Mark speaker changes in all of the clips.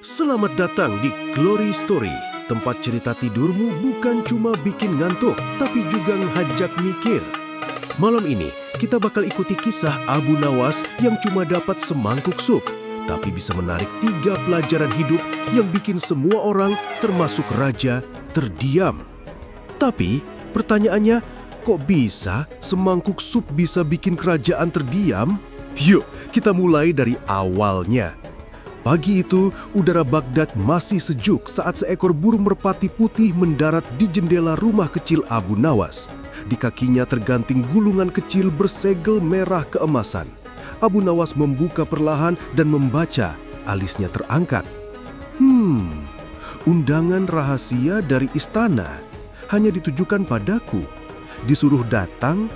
Speaker 1: Selamat datang di Glory Story, tempat cerita tidurmu bukan cuma bikin ngantuk, tapi juga ngajak mikir. Malam ini, kita bakal ikuti kisah Abu Nawas yang cuma dapat semangkuk sup, tapi bisa menarik 3 pelajaran hidup yang bikin semua orang, termasuk raja, terdiam. Tapi, pertanyaannya, kok bisa semangkuk sup bisa bikin kerajaan terdiam? Yuk, kita mulai dari awalnya. Pagi itu, udara Baghdad masih sejuk saat seekor burung merpati putih mendarat di jendela rumah kecil Abu Nawas. Di kakinya terganting gulungan kecil bersegel merah keemasan. Abu Nawas membuka perlahan dan membaca, alisnya terangkat. Undangan rahasia dari istana hanya ditujukan padaku. Disuruh datang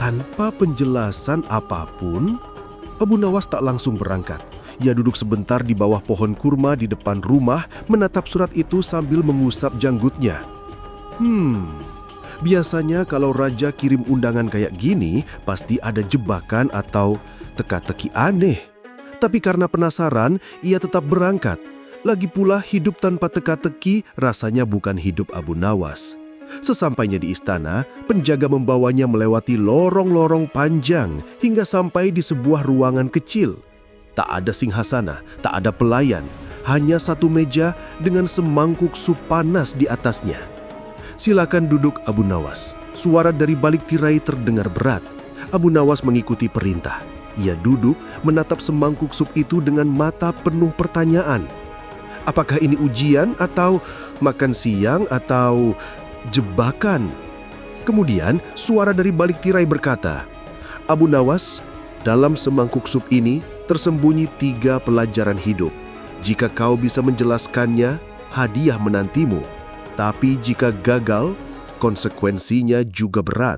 Speaker 1: tanpa penjelasan apapun. Abu Nawas tak langsung berangkat. Ia duduk sebentar di bawah pohon kurma di depan rumah, menatap surat itu sambil mengusap janggutnya. Biasanya kalau raja kirim undangan kayak gini, pasti ada jebakan atau teka-teki aneh. Tapi karena penasaran, ia tetap berangkat. Lagi pula hidup tanpa teka-teki rasanya bukan hidup Abu Nawas. Sesampainya di istana, penjaga membawanya melewati lorong-lorong panjang hingga sampai di sebuah ruangan kecil. Tak ada singgasana, tak ada pelayan, hanya satu meja dengan semangkuk sup panas di atasnya. Silakan duduk, Abu Nawas. Suara dari balik tirai terdengar berat. Abu Nawas mengikuti perintah. Ia duduk menatap semangkuk sup itu dengan mata penuh pertanyaan. Apakah ini ujian atau makan siang atau jebakan? Kemudian suara dari balik tirai berkata, Abu Nawas, dalam semangkuk sup ini tersembunyi 3 pelajaran hidup. Jika kau bisa menjelaskannya, hadiah menantimu. Tapi jika gagal, konsekuensinya juga berat.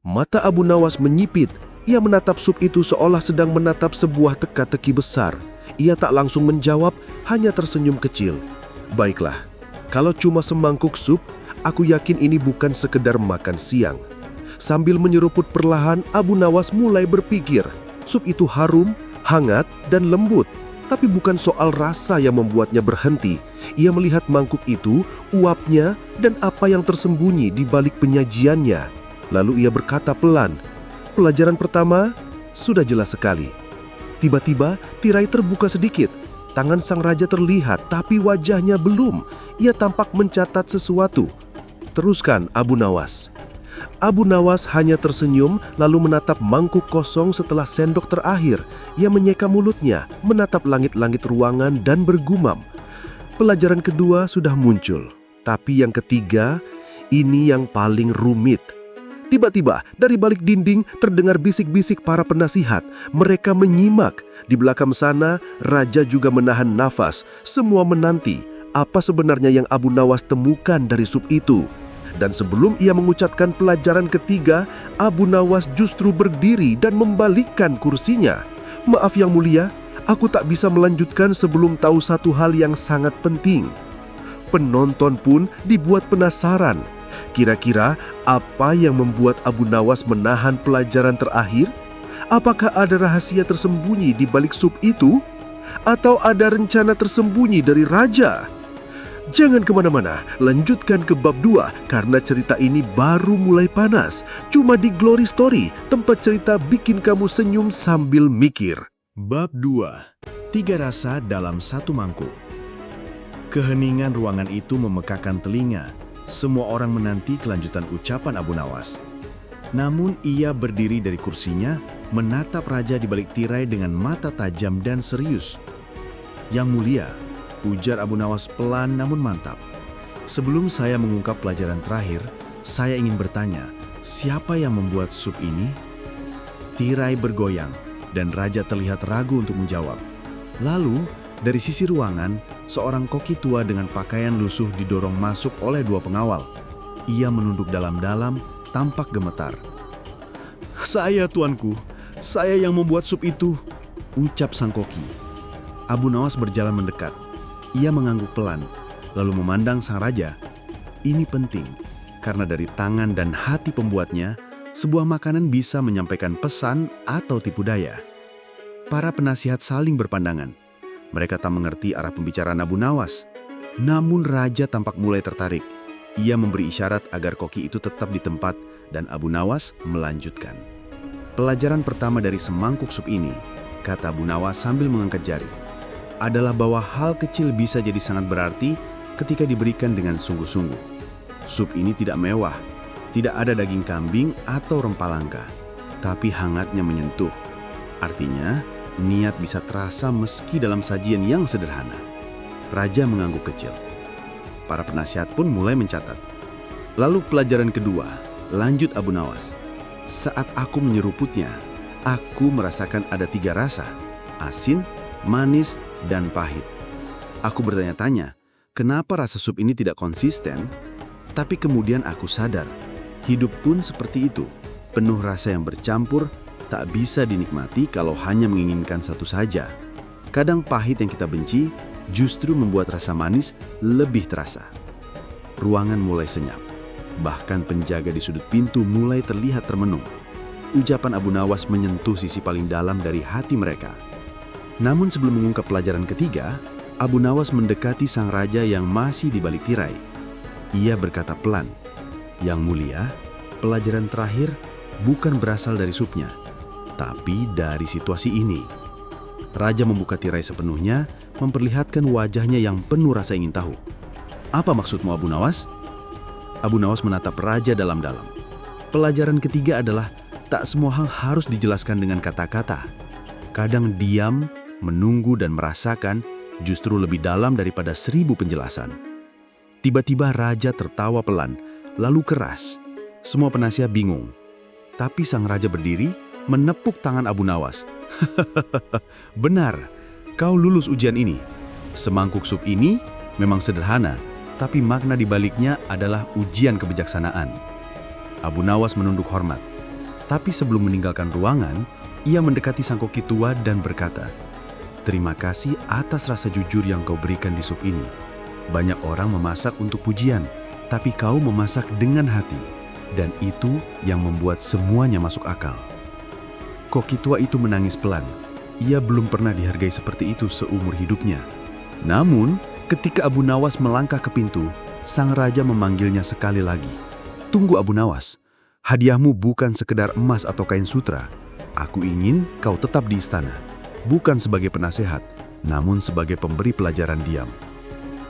Speaker 1: Mata Abu Nawas menyipit. Ia menatap sup itu seolah sedang menatap sebuah teka-teki besar. Ia tak langsung menjawab, hanya tersenyum kecil. Baiklah, kalau cuma semangkuk sup, aku yakin ini bukan sekedar makan siang. Sambil menyeruput perlahan, Abu Nawas mulai berpikir. Sup itu harum, hangat, dan lembut. Tapi bukan soal rasa yang membuatnya berhenti. Ia melihat mangkuk itu, uapnya, dan apa yang tersembunyi di balik penyajiannya. Lalu ia berkata pelan, pelajaran pertama sudah jelas sekali. Tiba-tiba tirai terbuka sedikit. Tangan sang raja terlihat, tapi wajahnya belum. Ia tampak mencatat sesuatu. Teruskan, Abu Nawas. Abu Nawas hanya tersenyum lalu menatap mangkuk kosong setelah sendok terakhir. Ia menyeka mulutnya, menatap langit-langit ruangan dan bergumam. Pelajaran kedua sudah muncul, tapi yang ketiga, ini yang paling rumit. Tiba-tiba dari balik dinding terdengar bisik-bisik para penasihat. Mereka menyimak. Di belakang sana, raja juga menahan nafas. Semua menanti apa sebenarnya yang Abu Nawas temukan dari sup itu. Dan sebelum ia mengucapkan pelajaran ketiga, Abu Nawas justru berdiri dan membalikkan kursinya. Maaf yang mulia, aku tak bisa melanjutkan sebelum tahu satu hal yang sangat penting. Penonton pun dibuat penasaran. Kira-kira apa yang membuat Abu Nawas menahan pelajaran terakhir? Apakah ada rahasia tersembunyi di balik sup itu? Atau ada rencana tersembunyi dari raja? Jangan kemana-mana, lanjutkan ke bab 2 karena cerita ini baru mulai panas. Cuma di Glory Story, tempat cerita bikin kamu senyum sambil mikir.
Speaker 2: Bab 2. 3 rasa dalam satu mangkuk. Keheningan ruangan itu memekakan telinga. Semua orang menanti kelanjutan ucapan Abu Nawas. Namun ia berdiri dari kursinya, menatap raja di balik tirai dengan mata tajam dan serius. Yang mulia, ujar Abu Nawas pelan namun mantap. Sebelum saya mengungkap pelajaran terakhir, saya ingin bertanya, siapa yang membuat sup ini? Tirai bergoyang dan raja terlihat ragu untuk menjawab. Lalu, dari sisi ruangan, seorang koki tua dengan pakaian lusuh didorong masuk oleh 2 pengawal. Ia menunduk dalam-dalam, tampak gemetar. Saya, tuanku, saya yang membuat sup itu, ucap sang koki. Abu Nawas berjalan mendekat. Ia mengangguk pelan, lalu memandang sang raja. Ini penting, karena dari tangan dan hati pembuatnya, sebuah makanan bisa menyampaikan pesan atau tipu daya. Para penasihat saling berpandangan. Mereka tak mengerti arah pembicaraan Abu Nawas. Namun raja tampak mulai tertarik. Ia memberi isyarat agar koki itu tetap di tempat dan Abu Nawas melanjutkan. Pelajaran pertama dari semangkuk sup ini, kata Abu Nawas sambil mengangkat jari, adalah bahwa hal kecil bisa jadi sangat berarti ketika diberikan dengan sungguh-sungguh. Sup ini tidak mewah, tidak ada daging kambing atau rempah langka, tapi hangatnya menyentuh. Artinya, niat bisa terasa meski dalam sajian yang sederhana. Raja mengangguk kecil. Para penasihat pun mulai mencatat. Lalu pelajaran kedua, lanjut Abu Nawas. Saat aku menyeruputnya, aku merasakan ada 3 rasa, asin, manis, dan pahit. Aku bertanya-tanya, kenapa rasa sup ini tidak konsisten? Tapi kemudian aku sadar, hidup pun seperti itu, penuh rasa yang bercampur, tak bisa dinikmati kalau hanya menginginkan satu saja. Kadang pahit yang kita benci justru membuat rasa manis lebih terasa. Ruangan mulai senyap. Bahkan penjaga di sudut pintu mulai terlihat termenung. Ucapan Abu Nawas menyentuh sisi paling dalam dari hati mereka. Namun sebelum mengungkap pelajaran ketiga, Abu Nawas mendekati sang raja yang masih di balik tirai. Ia berkata pelan, "Yang mulia, pelajaran terakhir bukan berasal dari supnya, tapi dari situasi ini." Raja membuka tirai sepenuhnya, memperlihatkan wajahnya yang penuh rasa ingin tahu. "Apa maksudmu, Abu Nawas?" Abu Nawas menatap raja dalam-dalam. Pelajaran ketiga adalah tak semua hal harus dijelaskan dengan kata-kata. Kadang diam, menunggu dan merasakan justru lebih dalam daripada 1000 penjelasan. Tiba-tiba raja tertawa pelan, lalu keras. Semua penasihat bingung. Tapi sang raja berdiri, menepuk tangan Abu Nawas. "Benar, kau lulus ujian ini. Semangkuk sup ini memang sederhana, tapi makna di baliknya adalah ujian kebijaksanaan." Abu Nawas menunduk hormat. Tapi sebelum meninggalkan ruangan, ia mendekati sang koki tua dan berkata, "Terima kasih atas rasa jujur yang kau berikan di sup ini. Banyak orang memasak untuk pujian, tapi kau memasak dengan hati. Dan itu yang membuat semuanya masuk akal." Koki tua itu menangis pelan. Ia belum pernah dihargai seperti itu seumur hidupnya. Namun, ketika Abu Nawas melangkah ke pintu, sang raja memanggilnya sekali lagi. "Tunggu Abu Nawas, hadiahmu bukan sekedar emas atau kain sutra. Aku ingin kau tetap di istana, bukan sebagai penasehat, namun sebagai pemberi pelajaran diam."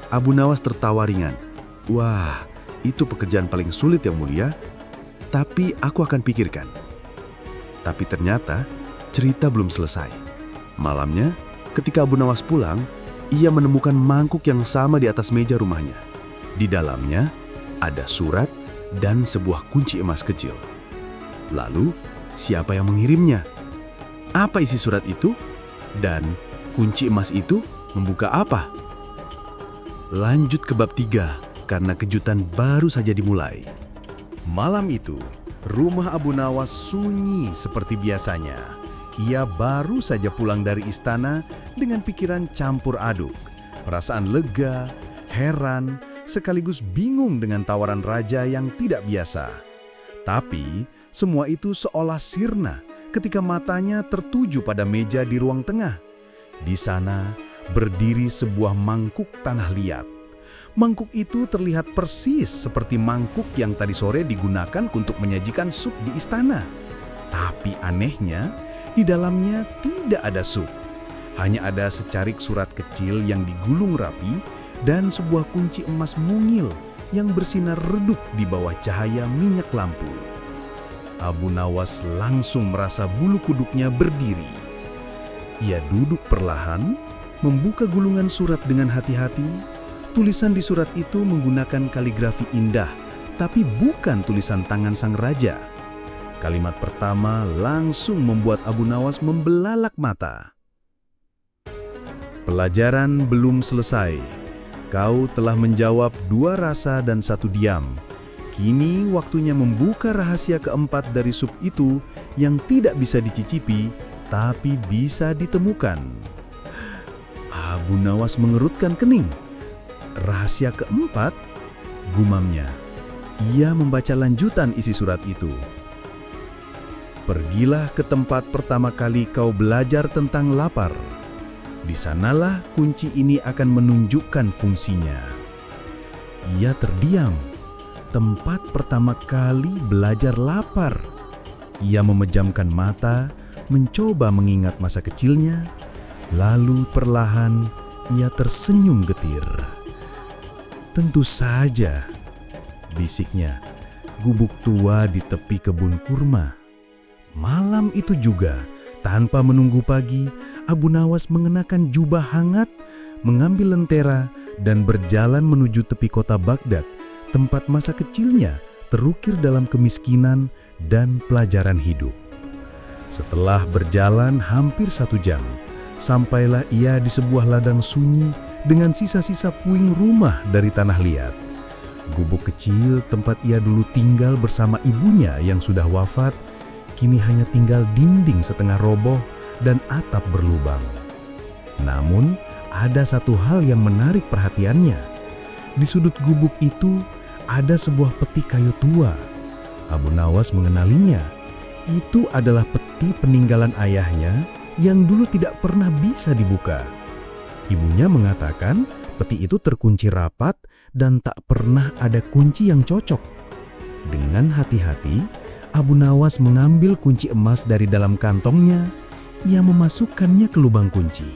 Speaker 2: Abu Nawas tertawa ringan. "Wah, itu pekerjaan paling sulit yang mulia, tapi aku akan pikirkan." Tapi ternyata cerita belum selesai. Malamnya, ketika Abu Nawas pulang, ia menemukan mangkuk yang sama di atas meja rumahnya. Di dalamnya ada surat dan sebuah kunci emas kecil. Lalu, siapa yang mengirimnya? Apa isi surat itu? Dan kunci emas itu membuka apa? Lanjut ke bab 3, karena kejutan baru saja dimulai.
Speaker 3: Malam itu, rumah Abu Nawas sunyi seperti biasanya. Ia baru saja pulang dari istana dengan pikiran campur aduk. Perasaan lega, heran, sekaligus bingung dengan tawaran raja yang tidak biasa. Tapi, semua itu seolah sirna ketika matanya tertuju pada meja di ruang tengah. Di sana, berdiri sebuah mangkuk tanah liat. Mangkuk itu terlihat persis seperti mangkuk yang tadi sore digunakan untuk menyajikan sup di istana. Tapi anehnya, di dalamnya tidak ada sup. Hanya ada secarik surat kecil yang digulung rapi dan sebuah kunci emas mungil yang bersinar redup di bawah cahaya minyak lampu. Abu Nawas langsung merasa bulu kuduknya berdiri. Ia duduk perlahan, membuka gulungan surat dengan hati-hati. Tulisan di surat itu menggunakan kaligrafi indah, tapi bukan tulisan tangan sang raja. Kalimat pertama langsung membuat Abu Nawas membelalak mata. "Pelajaran belum selesai. Kau telah menjawab 2 rasa dan 1 diam. Kini waktunya membuka rahasia keempat dari sup itu yang tidak bisa dicicipi, tapi bisa ditemukan." Abu Nawas mengerutkan kening. "Rahasia keempat?" gumamnya. Ia membaca lanjutan isi surat itu. "Pergilah ke tempat pertama kali kau belajar tentang lapar. Di sanalah kunci ini akan menunjukkan fungsinya. Ia terdiam, tempat pertama kali belajar lapar. Ia memejamkan mata, mencoba mengingat masa kecilnya, lalu perlahan ia tersenyum getir. Tentu saja, bisiknya, gubuk tua di tepi kebun kurma. Malam itu juga, tanpa menunggu pagi, Abu Nawas mengenakan jubah hangat, mengambil lentera, dan berjalan menuju tepi kota Baghdad, tempat masa kecilnya terukir dalam kemiskinan dan pelajaran hidup. Setelah berjalan hampir 1 jam, sampailah ia di sebuah ladang sunyi dengan sisa-sisa puing rumah dari tanah liat. Gubuk kecil tempat ia dulu tinggal bersama ibunya yang sudah wafat, kini hanya tinggal dinding setengah roboh dan atap berlubang. Namun, ada satu hal yang menarik perhatiannya. Di sudut gubuk itu ada sebuah peti kayu tua. Abu Nawas mengenalinya. Itu adalah peti peninggalan ayahnya yang dulu tidak pernah bisa dibuka. Ibunya mengatakan peti itu terkunci rapat dan tak pernah ada kunci yang cocok. Dengan hati-hati, Abu Nawas mengambil kunci emas dari dalam kantongnya. Ia memasukkannya ke lubang kunci.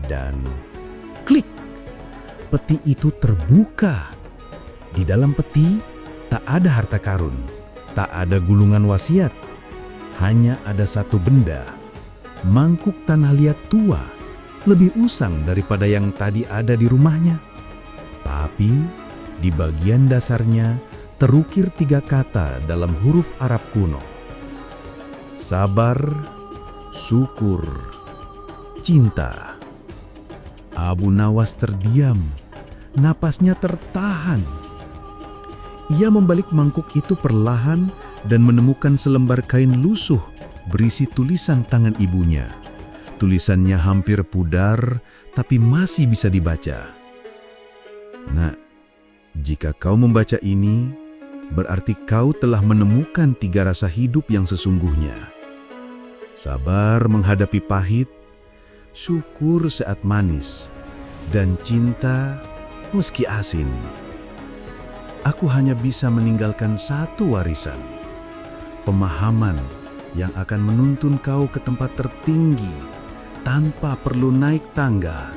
Speaker 3: Dan klik! Peti itu terbuka. Di dalam peti tak ada harta karun, tak ada gulungan wasiat. Hanya ada satu benda, mangkuk tanah liat tua, lebih usang daripada yang tadi ada di rumahnya. Tapi di bagian dasarnya terukir 3 kata dalam huruf Arab kuno. Sabar, syukur, cinta. Abu Nawas terdiam, napasnya tertahan. Ia membalik mangkuk itu perlahan dan menemukan selembar kain lusuh berisi tulisan tangan ibunya. Tulisannya hampir pudar, tapi masih bisa dibaca. Nak, jika kau membaca ini, berarti kau telah menemukan 3 rasa hidup yang sesungguhnya. Sabar menghadapi pahit, syukur saat manis, dan cinta meski asin. Aku hanya bisa meninggalkan satu warisan, pemahaman yang akan menuntun kau ke tempat tertinggi tanpa perlu naik tangga.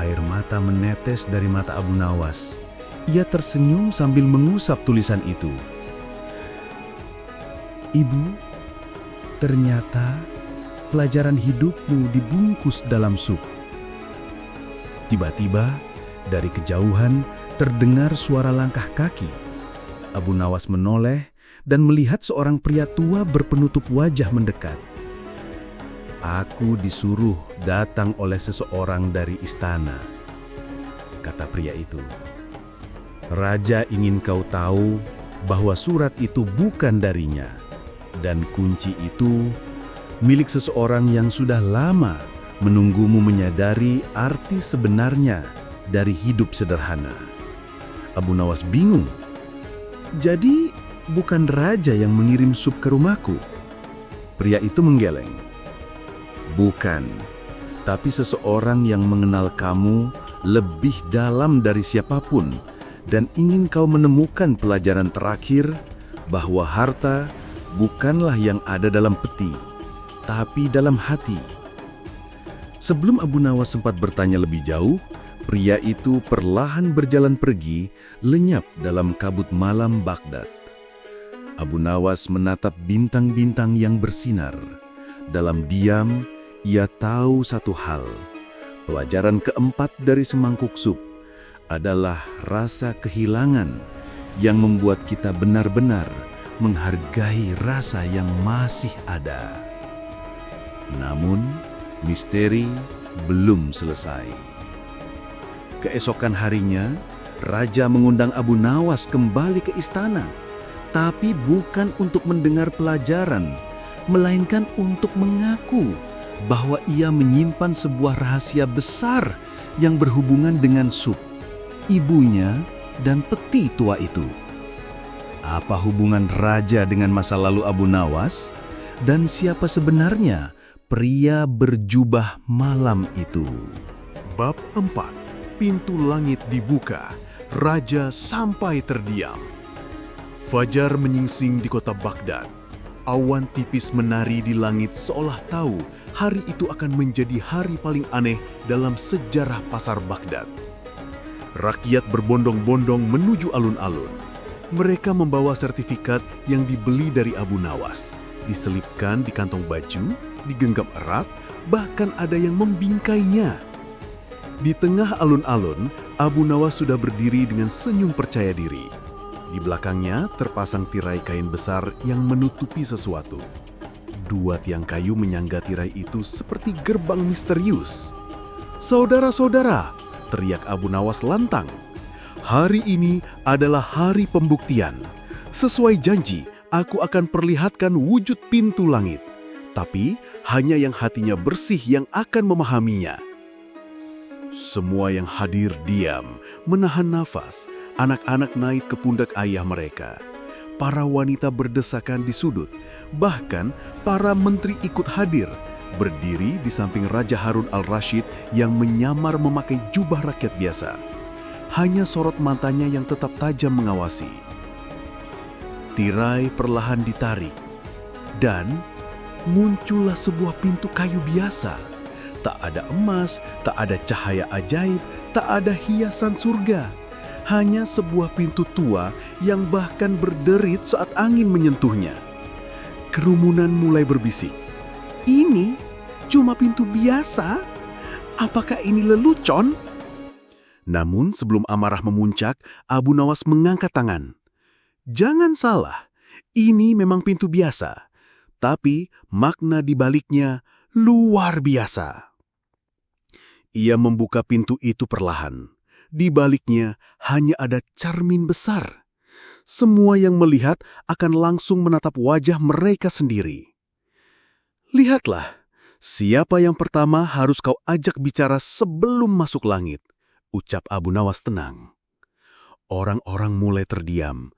Speaker 3: Air mata menetes dari mata Abu Nawas. Ia tersenyum sambil mengusap tulisan itu. Ibu, ternyata pelajaran hidupmu dibungkus dalam sup. Tiba-tiba, dari kejauhan terdengar suara langkah kaki. Abu Nawas menoleh dan melihat seorang pria tua berpenutup wajah mendekat. Aku disuruh datang oleh seseorang dari istana, kata pria itu. Raja ingin kau tahu bahwa surat itu bukan darinya, dan kunci itu milik seseorang yang sudah lama menunggumu menyadari arti sebenarnya dari hidup sederhana. Abu Nawas bingung. Jadi bukan raja yang mengirim sup ke rumahku? Pria itu menggeleng. Bukan, tapi seseorang yang mengenal kamu lebih dalam dari siapapun dan ingin kau menemukan pelajaran terakhir bahwa harta bukanlah yang ada dalam peti, tapi dalam hati. Sebelum Abu Nawas sempat bertanya lebih jauh, pria itu perlahan berjalan pergi, lenyap dalam kabut malam Baghdad. Abu Nawas menatap bintang-bintang yang bersinar. Dalam diam, ia tahu satu hal. Pelajaran keempat dari semangkuk sup adalah rasa kehilangan yang membuat kita benar-benar menghargai rasa yang masih ada. Namun, misteri belum selesai. Keesokan harinya, Raja mengundang Abu Nawas kembali ke istana, tapi bukan untuk mendengar pelajaran, melainkan untuk mengaku bahwa ia menyimpan sebuah rahasia besar yang berhubungan dengan sup, ibunya, dan peti tua itu. Apa hubungan raja dengan masa lalu Abu Nawas? Dan siapa sebenarnya Pria berjubah malam itu.
Speaker 2: Bab 4. Pintu langit dibuka, raja sampai terdiam. Fajar menyingsing di kota Baghdad. Awan tipis menari di langit seolah tahu hari itu akan menjadi hari paling aneh dalam sejarah pasar Baghdad. Rakyat berbondong-bondong menuju alun-alun. Mereka membawa sertifikat yang dibeli dari Abu Nawas, diselipkan di kantong baju, digenggam erat, bahkan ada yang membingkainya. Di tengah alun-alun, Abu Nawas sudah berdiri dengan senyum percaya diri. Di belakangnya terpasang tirai kain besar yang menutupi sesuatu. 2 tiang kayu menyangga tirai itu seperti gerbang misterius. "Saudara-saudara," teriak Abu Nawas lantang. "Hari ini adalah hari pembuktian. Sesuai janji, aku akan perlihatkan wujud pintu langit. Tapi hanya yang hatinya bersih yang akan memahaminya." Semua yang hadir diam, menahan nafas. Anak-anak naik ke pundak ayah mereka. Para wanita berdesakan di sudut. Bahkan para menteri ikut hadir, berdiri di samping Raja Harun al-Rashid yang menyamar memakai jubah rakyat biasa. Hanya sorot matanya yang tetap tajam mengawasi. Tirai perlahan ditarik, dan muncullah sebuah pintu kayu biasa. Tak ada emas, tak ada cahaya ajaib, tak ada hiasan surga. Hanya sebuah pintu tua yang bahkan berderit saat angin menyentuhnya. Kerumunan mulai berbisik. "Ini cuma pintu biasa? Apakah ini lelucon?" Namun sebelum amarah memuncak, Abu Nawas mengangkat tangan. "Jangan salah, ini memang pintu biasa. Tapi makna di baliknya luar biasa." Ia membuka pintu itu perlahan. Di baliknya hanya ada cermin besar. Semua yang melihat akan langsung menatap wajah mereka sendiri. "Lihatlah, siapa yang pertama harus kau ajak bicara sebelum masuk langit," ucap Abu Nawas tenang. Orang-orang mulai terdiam,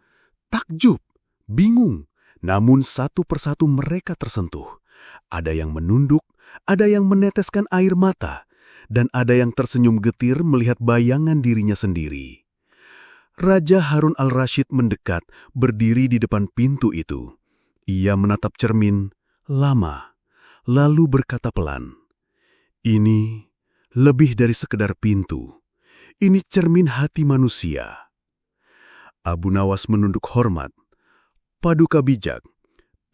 Speaker 2: takjub, bingung. Namun satu persatu mereka tersentuh. Ada yang menunduk, ada yang meneteskan air mata, dan ada yang tersenyum getir melihat bayangan dirinya sendiri. Raja Harun al-Rashid mendekat, berdiri di depan pintu itu. Ia menatap cermin lama, lalu berkata pelan, "Ini lebih dari sekedar pintu. Ini cermin hati manusia." Abu Nawas menunduk hormat. "Paduka bijak,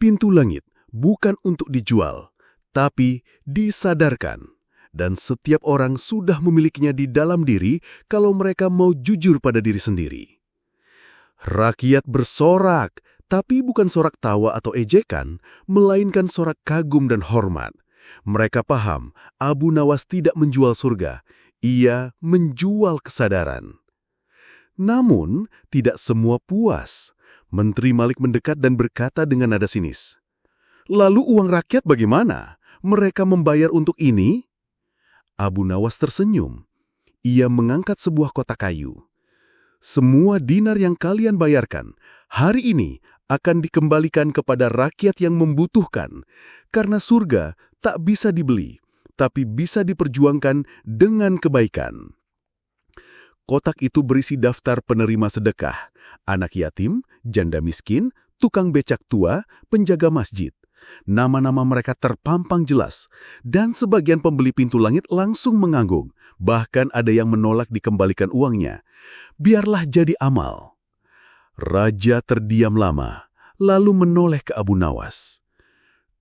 Speaker 2: pintu langit bukan untuk dijual, tapi disadarkan. Dan setiap orang sudah memilikinya di dalam diri kalau mereka mau jujur pada diri sendiri." Rakyat bersorak, tapi bukan sorak tawa atau ejekan, melainkan sorak kagum dan hormat. Mereka paham Abu Nawas tidak menjual surga, ia menjual kesadaran. Namun, tidak semua puas. Menteri Malik mendekat dan berkata dengan nada sinis, "Lalu uang rakyat bagaimana? Mereka membayar untuk ini?" Abu Nawas tersenyum. Ia mengangkat sebuah kotak kayu. "Semua dinar yang kalian bayarkan, hari ini akan dikembalikan kepada rakyat yang membutuhkan, karena surga tak bisa dibeli, tapi bisa diperjuangkan dengan kebaikan." Kotak itu berisi daftar penerima sedekah, anak yatim, janda miskin, tukang becak tua, penjaga masjid. Nama-nama mereka terpampang jelas, dan sebagian pembeli pintu langit langsung mengangguk. Bahkan ada yang menolak dikembalikan uangnya. Biarlah jadi amal. Raja terdiam lama, lalu menoleh ke Abu Nawas.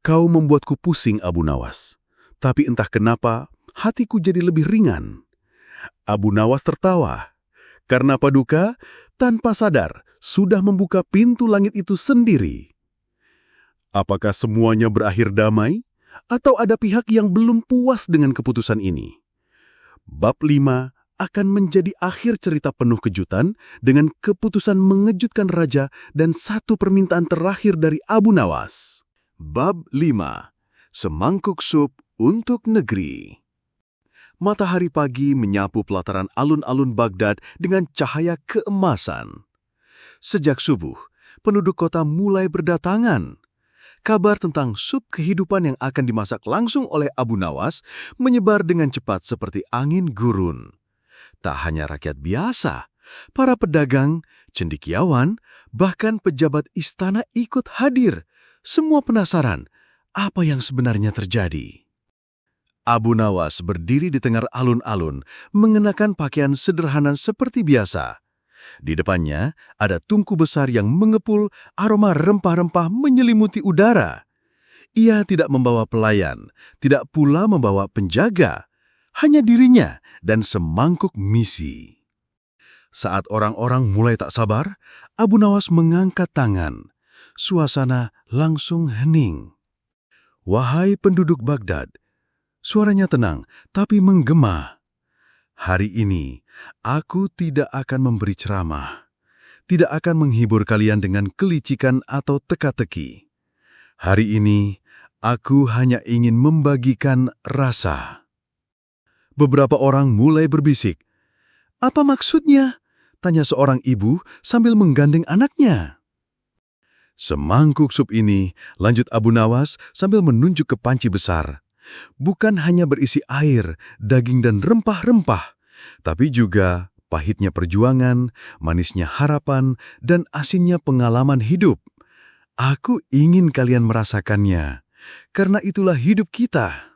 Speaker 2: "Kau membuatku pusing, Abu Nawas. Tapi entah kenapa, hatiku jadi lebih ringan." Abu Nawas tertawa. Karena Paduka, tanpa sadar, sudah membuka pintu langit itu sendiri. Apakah semuanya berakhir damai? Atau ada pihak yang belum puas dengan keputusan ini? Bab 5 akan menjadi akhir cerita penuh kejutan dengan keputusan mengejutkan raja dan satu permintaan terakhir dari Abu Nawas. Bab 5. Semangkuk sup untuk negeri. Matahari pagi menyapu pelataran alun-alun Baghdad dengan cahaya keemasan. Sejak subuh, penduduk kota mulai berdatangan. Kabar tentang sup kehidupan yang akan dimasak langsung oleh Abu Nawas menyebar dengan cepat seperti angin gurun. Tak hanya rakyat biasa, para pedagang, cendekiawan, bahkan pejabat istana ikut hadir. Semua penasaran apa yang sebenarnya terjadi. Abu Nawas berdiri di tengah alun-alun, mengenakan pakaian sederhana seperti biasa. Di depannya ada tungku besar yang mengepul, aroma rempah-rempah menyelimuti udara. Ia tidak membawa pelayan, tidak pula membawa penjaga, hanya dirinya dan semangkuk misi. Saat orang-orang mulai tak sabar, Abu Nawas mengangkat tangan. Suasana langsung hening. "Wahai penduduk Baghdad," suaranya tenang tapi menggema. "Hari ini, aku tidak akan memberi ceramah. Tidak akan menghibur kalian dengan kelicikan atau teka-teki. Hari ini, aku hanya ingin membagikan rasa." Beberapa orang mulai berbisik. "Apa maksudnya?" tanya seorang ibu sambil menggandeng anaknya. "Semangkuk sup ini," lanjut Abu Nawas sambil menunjuk ke panci besar, "bukan hanya berisi air, daging dan rempah-rempah, tapi juga pahitnya perjuangan, manisnya harapan, dan asinnya pengalaman hidup. Aku ingin kalian merasakannya, karena itulah hidup kita."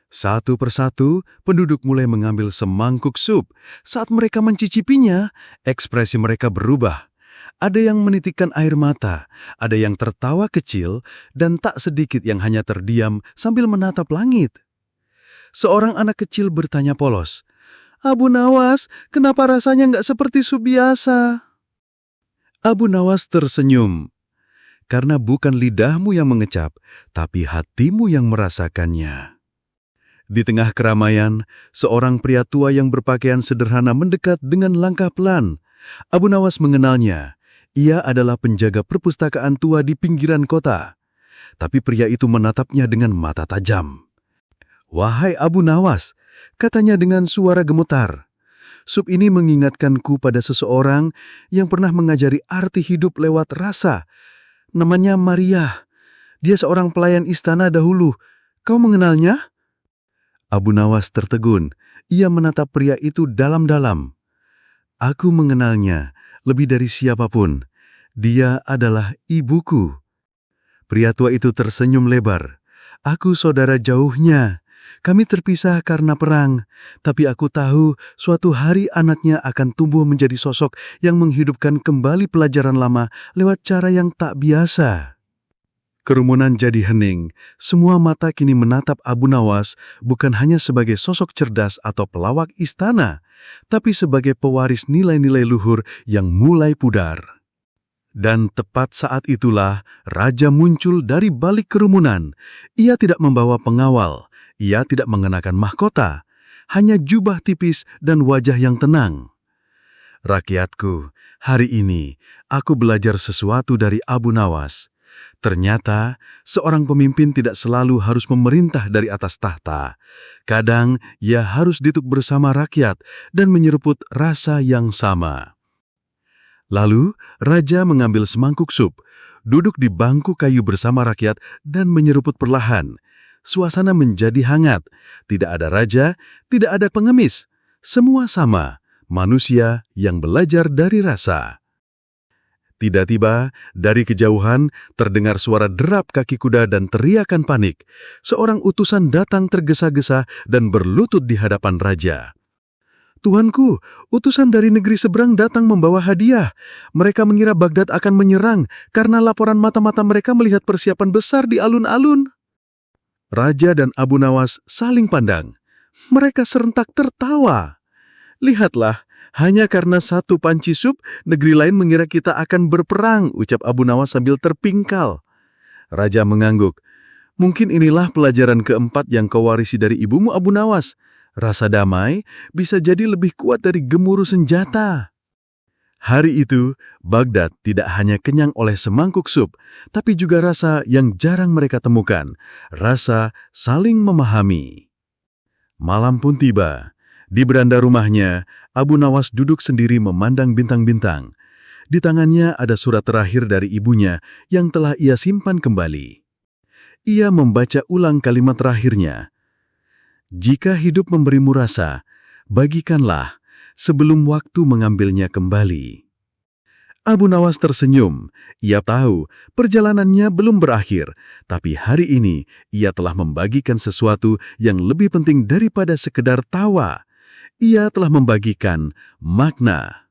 Speaker 2: Satu persatu, penduduk mulai mengambil semangkuk sup. Saat mereka mencicipinya, ekspresi mereka berubah. Ada yang menitikkan air mata, ada yang tertawa kecil, dan tak sedikit yang hanya terdiam sambil menatap langit. Seorang anak kecil bertanya polos, "Abu Nawas, kenapa rasanya nggak seperti sup biasa?" Abu Nawas tersenyum, "Karena bukan lidahmu yang mengecap, tapi hatimu yang merasakannya." Di tengah keramaian, seorang pria tua yang berpakaian sederhana mendekat dengan langkah pelan. Abu Nawas mengenalnya. Ia adalah penjaga perpustakaan tua di pinggiran kota. Tapi pria itu menatapnya dengan mata tajam. "Wahai Abu Nawas," katanya dengan suara gemetar, "sup ini mengingatkanku pada seseorang yang pernah mengajari arti hidup lewat rasa. Namanya Maria. Dia seorang pelayan istana dahulu. Kau mengenalnya?" Abu Nawas tertegun. Ia menatap pria itu dalam-dalam. "Aku mengenalnya. Lebih dari siapapun, dia adalah ibuku." Pria tua itu tersenyum lebar. "Aku saudara jauhnya. Kami terpisah karena perang, tapi aku tahu suatu hari anaknya akan tumbuh menjadi sosok yang menghidupkan kembali pelajaran lama lewat cara yang tak biasa." Kerumunan jadi hening. Semua mata kini menatap Abu Nawas bukan hanya sebagai sosok cerdas atau pelawak istana, tapi sebagai pewaris nilai-nilai luhur yang mulai pudar. Dan tepat saat itulah raja muncul dari balik kerumunan. Ia tidak membawa pengawal, ia tidak mengenakan mahkota, hanya jubah tipis dan wajah yang tenang. "Rakyatku, hari ini aku belajar sesuatu dari Abu Nawas. Ternyata, seorang pemimpin tidak selalu harus memerintah dari atas tahta. Kadang, ia harus duduk bersama rakyat dan menyeruput rasa yang sama." Lalu, raja mengambil semangkuk sup, duduk di bangku kayu bersama rakyat dan menyeruput perlahan. Suasana menjadi hangat. Tidak ada raja, tidak ada pengemis. Semua sama, manusia yang belajar dari rasa. Tiba-tiba, dari kejauhan, terdengar suara derap kaki kuda dan teriakan panik. Seorang utusan datang tergesa-gesa dan berlutut di hadapan raja. "Tuanku, utusan dari negeri seberang datang membawa hadiah. Mereka mengira Baghdad akan menyerang karena laporan mata-mata mereka melihat persiapan besar di alun-alun." Raja dan Abu Nawas saling pandang. Mereka serentak tertawa. "Lihatlah, hanya karena satu panci sup, negeri lain mengira kita akan berperang," ucap Abu Nawas sambil terpingkal. Raja mengangguk. "Mungkin inilah pelajaran keempat yang kau warisi dari ibumu, Abu Nawas. Rasa damai bisa jadi lebih kuat dari gemuruh senjata." Hari itu, Baghdad tidak hanya kenyang oleh semangkuk sup, tapi juga rasa yang jarang mereka temukan, rasa saling memahami. Malam pun tiba. Di beranda rumahnya, Abu Nawas duduk sendiri memandang bintang-bintang.
Speaker 3: Di tangannya ada surat terakhir dari ibunya yang telah ia simpan kembali. Ia membaca ulang kalimat terakhirnya. "Jika hidup memberimu rasa, bagikanlah sebelum waktu mengambilnya kembali." Abu Nawas tersenyum. Ia tahu perjalanannya belum berakhir, tapi hari ini ia telah membagikan sesuatu yang lebih penting daripada sekedar tawa. Ia telah membagikan makna.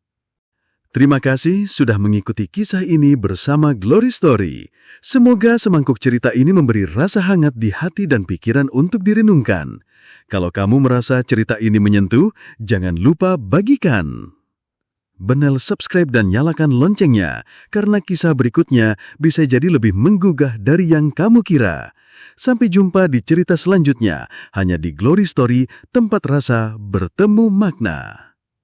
Speaker 3: Terima kasih sudah mengikuti kisah ini bersama Glory Story. Semoga semangkuk cerita ini memberi rasa hangat di hati dan pikiran untuk direnungkan. Kalau kamu merasa cerita ini menyentuh, jangan lupa bagikan. Benel subscribe dan nyalakan loncengnya, karena kisah berikutnya bisa jadi lebih menggugah dari yang kamu kira. Sampai jumpa di cerita selanjutnya, hanya di Glory Story, tempat rasa bertemu makna.